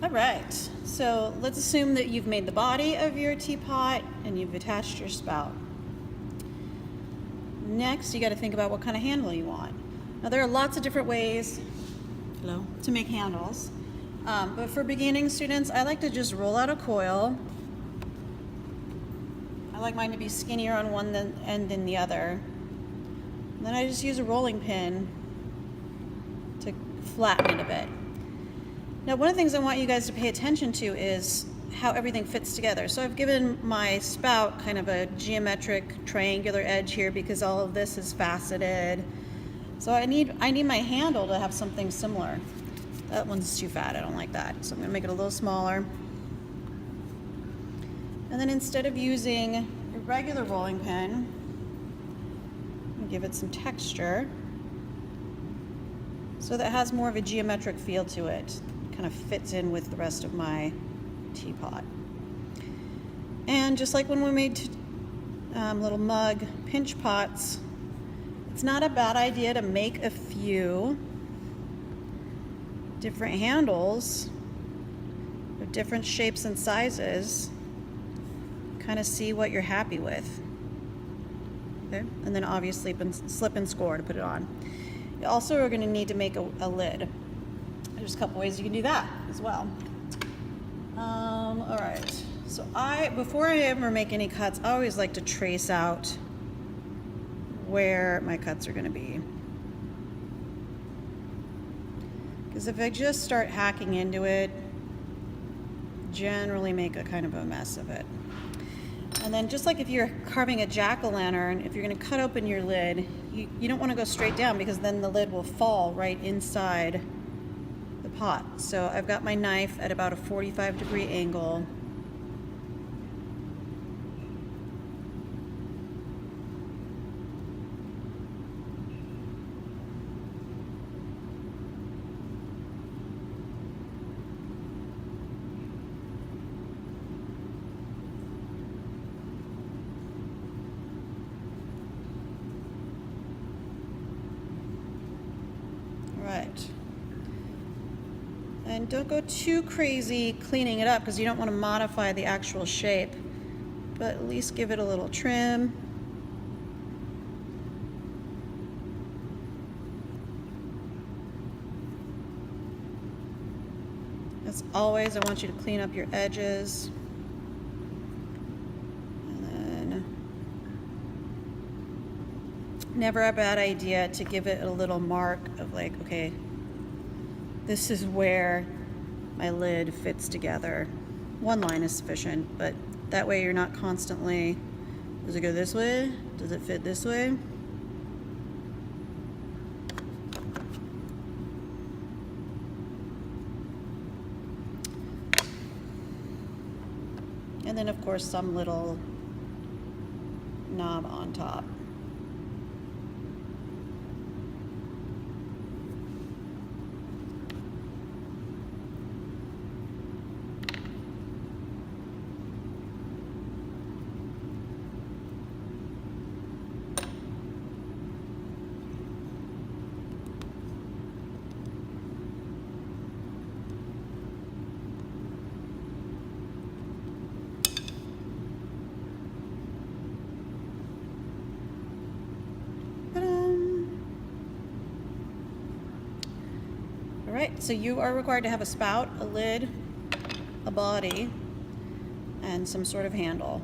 All right, so let's assume that you've made the body of your teapot and you've attached your spout. Next, you got to think about what kind of handle you want. Now, there are lots of different ways to make handles, but for beginning students, I like to just roll out a coil. I like mine to be skinnier on one end than the other. And then I just use a rolling pin to flatten it a bit. Now, one of the things I want you guys to pay attention to is how everything fits together. So I've given my spout kind of a geometric triangular edge here because all of this is faceted. So I need my handle to have something similar. That one's too fat, I don't like that. So I'm gonna make it a little smaller. And then instead of using a regular rolling pin, give it some texture so that it has more of a geometric feel to it. Kind of fits in with the rest of my teapot. And just like when we made little mug pinch pots, it's not a bad idea to make a few different handles of different shapes and sizes. Kind of see what you're happy with. Okay? And then obviously slip and score to put it on. You also are going to need to make a lid. There's a couple ways you can do that as well. All right, so before I ever make any cuts, I always like to trace out where my cuts are going to be. Because if I just start hacking into it, generally make a kind of a mess of it. And then just like if you're carving a jack-o'-lantern, if you're going to cut open your lid, you don't want to go straight down because then the lid will fall right inside the pot. So I've got my knife at about a 45-degree angle. Right. And don't go too crazy cleaning it up because you don't want to modify the actual shape, but at least give it a little trim. As always, I want you to clean up your edges. And then, never a bad idea to give it a little mark of like, okay, this is where my lid fits together. One line is sufficient, but that way you're not constantly, does it go this way? Does it fit this way? And then of course some little knob on top. Alright, so you are required to have a spout, a lid, a body, and some sort of handle.